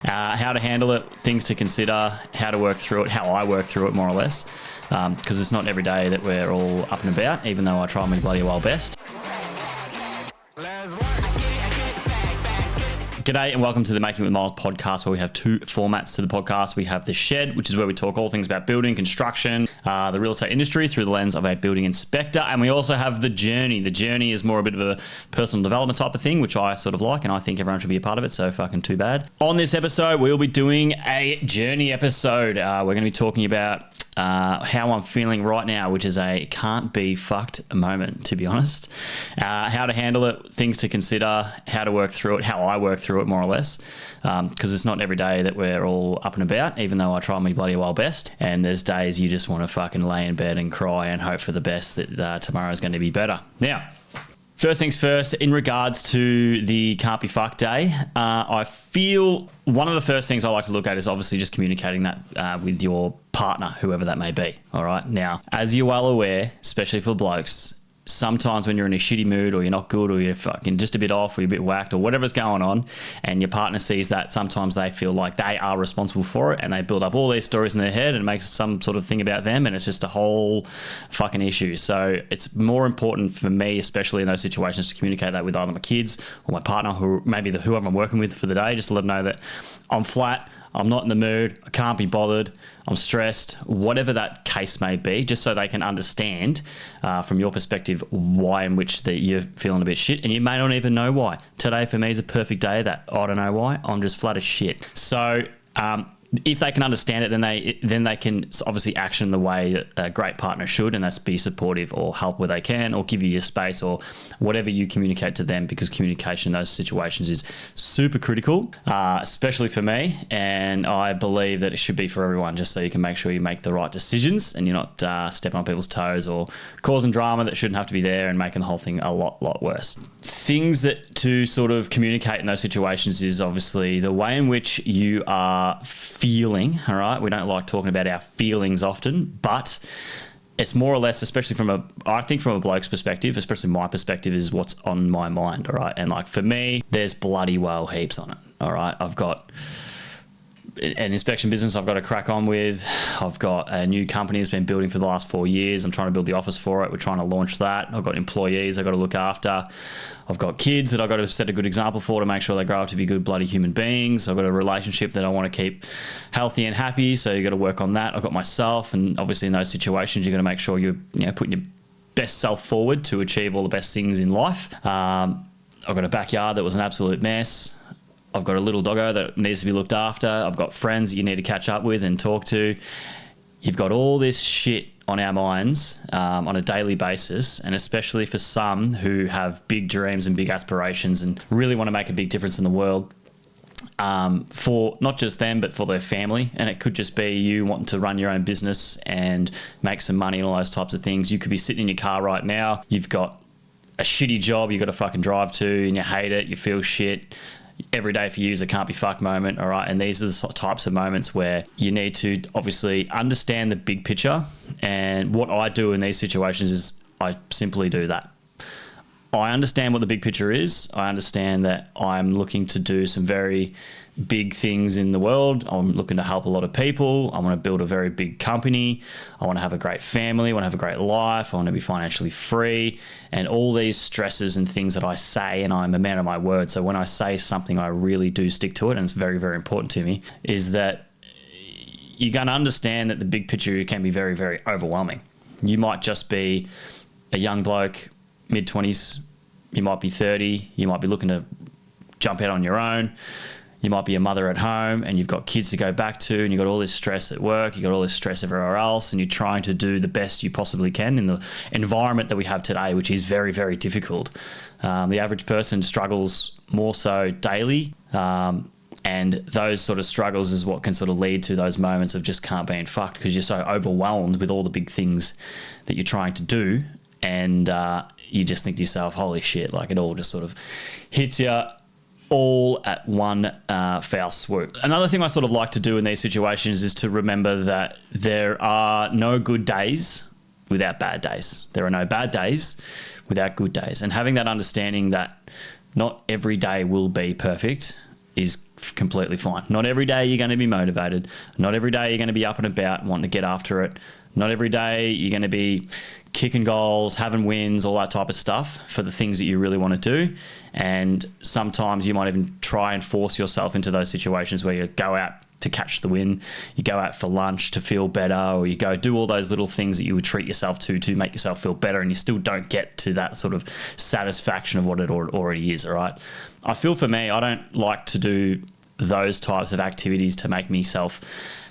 How to handle it, things to consider, how to work through it, how I work through it more or less, because it's not every day that we're all up and about, even though I try my bloody well best. G'day and welcome to the Making It With Myles podcast, where we have two formats to the podcast. We have the shed, which is where we talk all things about building, construction, the real estate industry through the lens of a building inspector. And we also have the journey. The journey is more a bit of a personal development type of thing, which I sort of like, and I think everyone should be a part of it, so fucking too bad. On this episode, we'll be doing a journey episode. We're going to be talking about how I'm feeling right now, which is a can't be fucked moment, to be honest. How to handle it, things to consider, how to work through it, how I work through it more or less, because it's not every day that we're all up and about, even though I try my bloody well best. And there's days you just want to fucking lay in bed and cry and hope for the best that tomorrow is going to be better. Now, first things first, in regards to the can't be fucked day, I feel one of the first things I like to look at is obviously just communicating that with your partner, whoever that may be. All right. Now, as you're well aware, especially for blokes, sometimes when you're in a shitty mood or you're not good or you're fucking just a bit off or you're a bit whacked or whatever's going on and your partner sees that, sometimes they feel like they are responsible for it and they build up all these stories in their head and it makes some sort of thing about them and it's just a whole fucking issue. So it's more important for me, especially in those situations, to communicate that with either my kids or my partner, who maybe whoever I'm working with for the day, just to let them know that I'm flat, I'm not in the mood, I can't be bothered, I'm stressed, whatever that case may be, just so they can understand from your perspective why in which that you're feeling a bit shit, and you may not even know why. Today for me is a perfect day that I don't know why, I'm just flat as shit. So if they can understand it, then they can obviously action the way that a great partner should, and that's be supportive or help where they can or give you your space or whatever you communicate to them, because communication in those situations is super critical, especially for me, and I believe that it should be for everyone, just so you can make sure you make the right decisions and you're not stepping on people's toes or causing drama that shouldn't have to be there and making the whole thing a lot worse. Things that to sort of communicate in those situations is obviously the way in which you are feeling. All right, we don't like talking about our feelings often, but it's more or less, especially I think from a bloke's perspective, especially my perspective, is what's on my mind. All right, and like for me, there's bloody well heaps on it. All right, I've got an inspection business I've got to crack on with. I've got a new company that's been building for the last 4 years. I'm trying to build the office for it. We're trying to launch that. I've got employees I've got to look after. I've got kids that I've got to set a good example for to make sure they grow up to be good bloody human beings. I've got a relationship that I want to keep healthy and happy, so you've got to work on that. I've got myself, and obviously in those situations you've got to make sure you're putting your best self forward to achieve all the best things in life. I've got a backyard that was an absolute mess. I've got a little doggo that needs to be looked after. I've got friends that you need to catch up with and talk to. You've got all this shit on our minds on a daily basis, and especially for some who have big dreams and big aspirations and really want to make a big difference in the world, for not just them but for their family. And it could just be you wanting to run your own business and make some money and all those types of things. You could be sitting in your car right now, you've got a shitty job you've got to fucking drive to and you hate it, you feel shit. Every day for you is a can't be fucked moment, all right? And these are the types of moments where you need to obviously understand the big picture. And what I do in these situations is I simply do that. I understand what the big picture is. I understand that I'm looking to do some very big things in the world. I'm looking to help a lot of people. I want to build a very big company. I want to have a great family. I want to have a great life. I want to be financially free, and all these stresses and things that I say, and I'm a man of my word. So when I say something, I really do stick to it, and it's very, very important to me, is that you're going to understand that the big picture can be very, very overwhelming. You might just be a young bloke, mid-20s. You might be 30. You might be looking to jump out on your own. You might be a mother at home and you've got kids to go back to, and you've got all this stress at work, you've got all this stress everywhere else, and you're trying to do the best you possibly can in the environment that we have today, which is very, very difficult. The average person struggles more so daily, and those sort of struggles is what can sort of lead to those moments of just can't being fucked, because you're so overwhelmed with all the big things that you're trying to do, and you just think to yourself, holy shit, like it all just sort of hits you all at one foul swoop. Another thing I sort of like to do in these situations is to remember that there are no good days without bad days. There are no bad days without good days. And having that understanding that not every day will be perfect, is completely fine. Not every day you're going to be motivated. Not every day you're going to be up and about wanting to get after it. Not every day you're going to be kicking goals, having wins, all that type of stuff for the things that you really want to do. And sometimes you might even try and force yourself into those situations where you go out to catch the win, you go out for lunch to feel better, or you go do all those little things that you would treat yourself to make yourself feel better, and you still don't get to that sort of satisfaction of what it already is, all right? I feel for me, I don't like to do those types of activities to make myself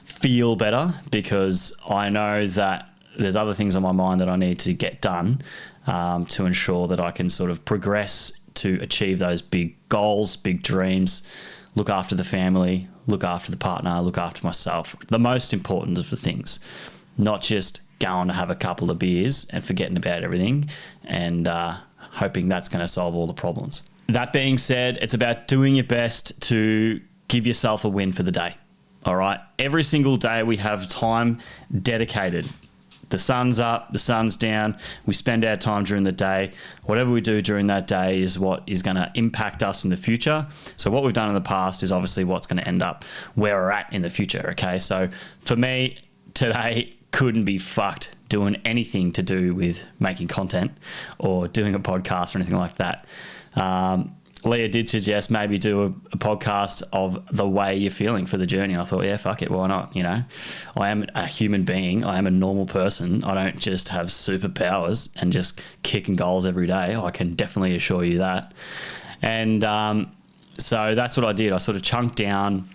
feel better, because I know that there's other things on my mind that I need to get done to ensure that I can sort of progress to achieve those big goals, big dreams, look after the family, look after the partner, look after myself. The most important of the things, not just going to have a couple of beers and forgetting about everything and hoping that's going to solve all the problems. That being said, it's about doing your best to give yourself a win for the day. All right. Every single day we have time dedicated. The sun's up, the sun's down. We spend our time during the day. Whatever we do during that day is what is going to impact us in the future. So what we've done in the past is obviously what's going to end up where we're at in the future. Okay. So for me, today couldn't be fucked doing anything to do with making content or doing a podcast or anything like that. Leah did suggest maybe do a podcast of the way you're feeling for the journey. I thought, yeah, fuck it, why not? You know, I am a human being. I am a normal person. I don't just have superpowers and just kicking goals every day. I can definitely assure you that. And so that's what I did. I sort of chunked down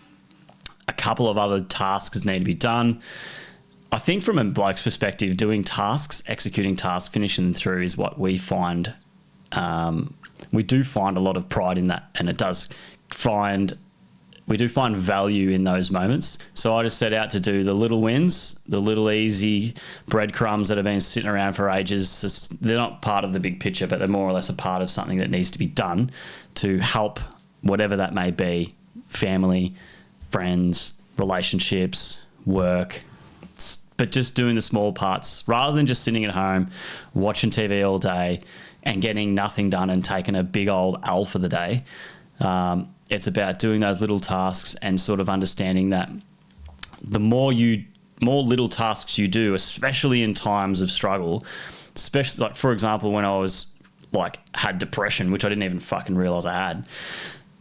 a couple of other tasks that need to be done. I think from a bloke's perspective, doing tasks, executing tasks, finishing them through is what we find. We do find a lot of pride in that, and we do find value in those moments. So I just set out to do the little wins, the little easy breadcrumbs that have been sitting around for ages. They're not part of the big picture, but they're more or less a part of something that needs to be done to help whatever that may be, family, friends, relationships, work, but just doing the small parts rather than just sitting at home watching TV all day and getting nothing done and taking a big old L for the day. It's about doing those little tasks and sort of understanding that the more little tasks you do, especially in times of struggle, especially like, for example, when I was had depression, which I didn't even fucking realize I had,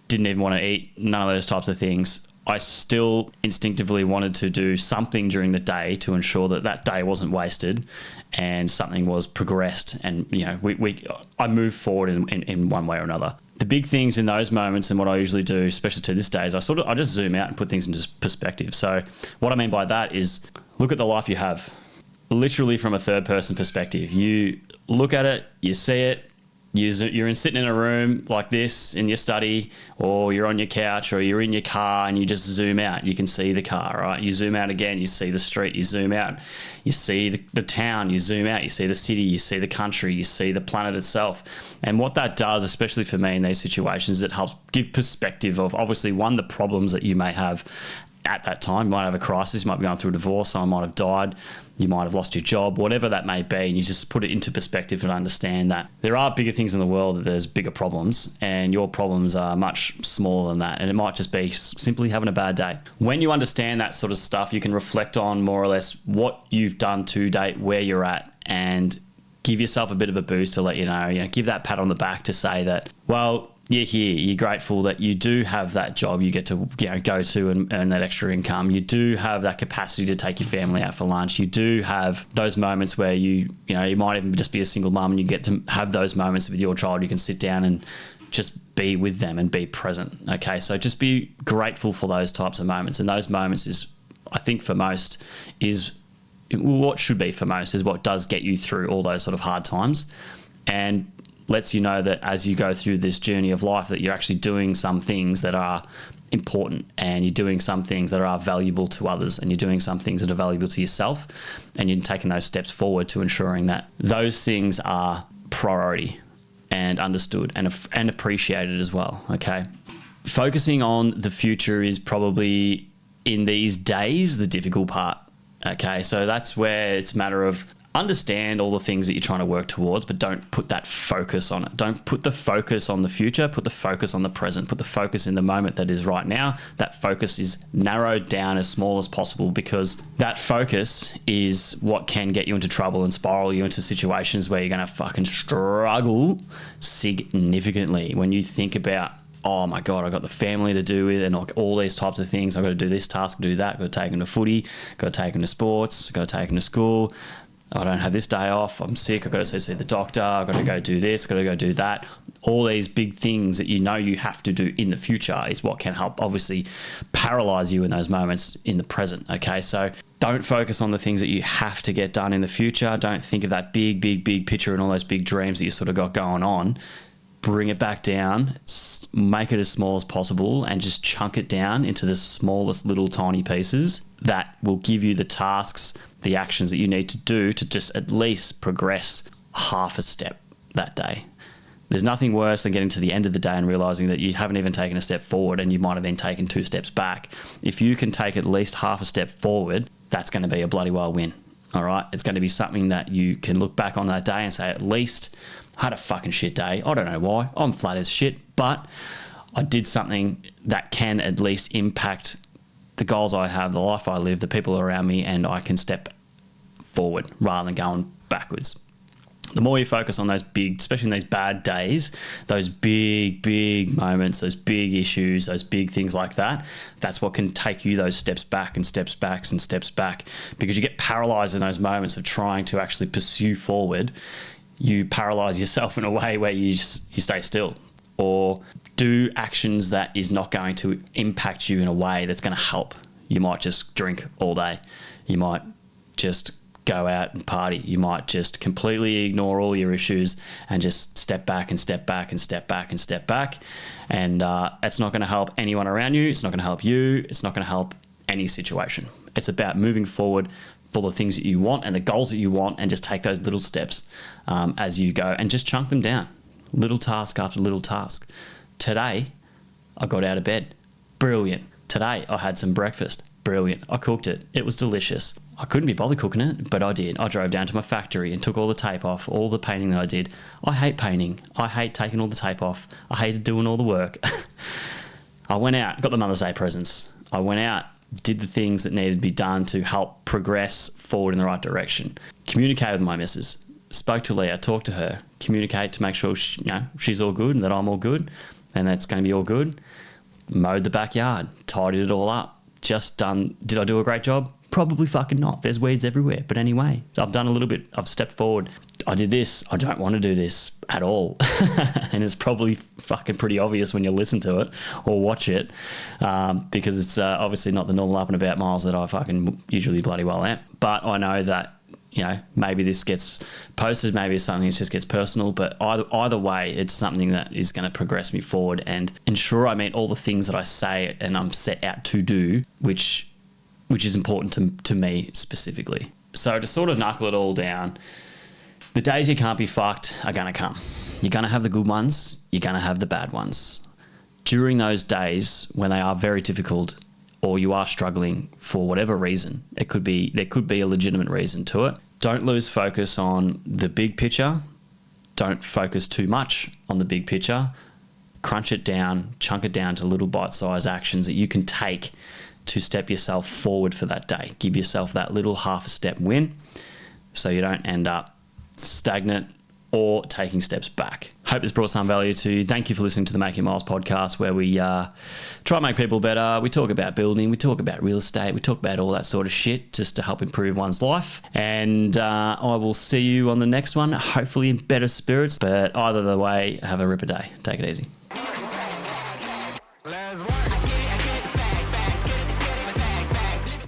didn't even want to eat, none of those types of things. I still instinctively wanted to do something during the day to ensure that that day wasn't wasted and something was progressed. And, you know, I moved forward in one way or another. The big things in those moments, and what I usually do, especially to this day, is I just zoom out and put things into perspective. So what I mean by that is look at the life you have, literally from a third person perspective. You look at it, you see it, you're sitting in a room like this in your study, or you're on your couch, or you're in your car, and you just zoom out. You can see the car, right? You zoom out again, you see the street, you zoom out, you see the town, you zoom out, you see the city, you see the country, you see the planet itself. And what that does, especially for me in these situations, it helps give perspective of, obviously, one, the problems that you may have at that time. You might have a crisis, you might be going through a divorce, someone might have died, you might have lost your job, whatever that may be, and you just put it into perspective and understand that there are bigger things in the world, that there's bigger problems, and your problems are much smaller than that, and it might just be simply having a bad day. When you understand that sort of stuff, you can reflect on more or less what you've done to date, where you're at, and give yourself a bit of a boost to let you know, give that pat on the back to say that, well, you're here, you're grateful that you do have that job you get to go to and earn that extra income. You do have that capacity to take your family out for lunch. You do have those moments where you might even just be a single mum and you get to have those moments with your child. You can sit down and just be with them and be present. Okay, so just be grateful for those types of moments. And those moments is, I think for most, is what should be for most, is what does get you through all those sort of hard times. And lets you know that as you go through this journey of life, that you're actually doing some things that are important, and you're doing some things that are valuable to others, and you're doing some things that are valuable to yourself, and you're taking those steps forward to ensuring that those things are priority and understood and appreciated as well. Okay. Focusing on the future is probably, in these days, the difficult part. Okay. So that's where it's a matter of understand all the things that you're trying to work towards, but don't put that focus on it. Don't put the focus on the future, put the focus on the present, put the focus in the moment that is right now. That focus is narrowed down as small as possible, because that focus is what can get you into trouble and spiral you into situations where you're going to fucking struggle significantly. When you think about, oh my God, I've got the family to do with and all these types of things. I've got to do this task, do that. I've got to take them to footy, got to take them to sports, got to take them to school. I don't have this day off. I'm sick. I've got to see the doctor. I've got to go do this. I've got to go do that. All these big things that you know you have to do in the future is what can help obviously paralyze you in those moments in the present. Okay. So don't focus on the things that you have to get done in the future. Don't think of that big picture and all those big dreams that you sort of got going on. Bring it back down, make it as small as possible, and just chunk it down into the smallest little tiny pieces that will give you the tasks, the actions that you need to do to just at least progress half a step that day. There's nothing worse than getting to the end of the day and realizing that you haven't even taken a step forward and you might have been taken 2 steps back. If you can take at least half a step forward, that's going to be a bloody well win. All right. It's going to be something that you can look back on that day and say, at least I had a fucking shit day. I don't know why. I'm flat as shit, but I did something that can at least impact the goals I have, the life I live, the people around me, and I can step forward rather than going backwards. The more you focus on those big, especially in these bad days, those big moments, those big issues, those big things like that, that's what can take you those steps back and steps back and steps back, because you get paralyzed in those moments of trying to actually pursue forward. You paralyze yourself in a way where you stay still, or do actions that is not going to impact you in a way that's going to help. You might just drink all day. You might just go out and party. You might just completely ignore all your issues and just step back and step back and step back and step back. And it's not going to help anyone around you. It's not going to help you. It's not going to help any situation. It's about moving forward for the things that you want and the goals that you want, and just take those little steps as you go and just chunk them down, little task after little task. Today, I got out of bed. Brilliant. Today, I had some breakfast. Brilliant. I cooked it. It was delicious. I couldn't be bothered cooking it, but I did. I drove down to my factory and took all the tape off, all the painting that I did. I hate painting. I hate taking all the tape off. I hated doing all the work. I went out, got the Mother's Day presents. I went out, did the things that needed to be done to help progress forward in the right direction. Communicated with my missus. Spoke to Leah, talked to her, communicate to make sure she's all good and that I'm all good and that's going to be all good. Mowed the backyard, tidied it all up. Just done. Did I do a great job? Probably fucking not. There's weeds everywhere. But anyway, so I've done a little bit. I've stepped forward. I did this. I don't want to do this at all. And it's probably fucking pretty obvious when you listen to it or watch it, because it's obviously not the normal up and about Myles that I fucking usually bloody well am. But I know that, maybe this gets posted, maybe it's something that just gets personal, but either way, it's something that is going to progress me forward and ensure I meet all the things that I say and I'm set out to do, which is important to me specifically. So to sort of knuckle it all down, the days you can't be fucked are going to come. You're going to have the good ones, you're going to have the bad ones. During those days when they are very difficult, or you are struggling for whatever reason, there could be a legitimate reason to it. Don't lose focus on the big picture. Don't focus too much on the big picture. Crunch it down, chunk it down to little bite-sized actions that you can take to step yourself forward for that day. Give yourself that little half a step win so you don't end up stagnant or taking steps back. Hope this brought some value to you. Thank you for listening to the Making It Myles podcast, where we try to make people better. We talk about building, we talk about real estate, we talk about all that sort of shit just to help improve one's life. And I will see you on the next one, hopefully in better spirits. But either way, have a ripper day. Take it easy.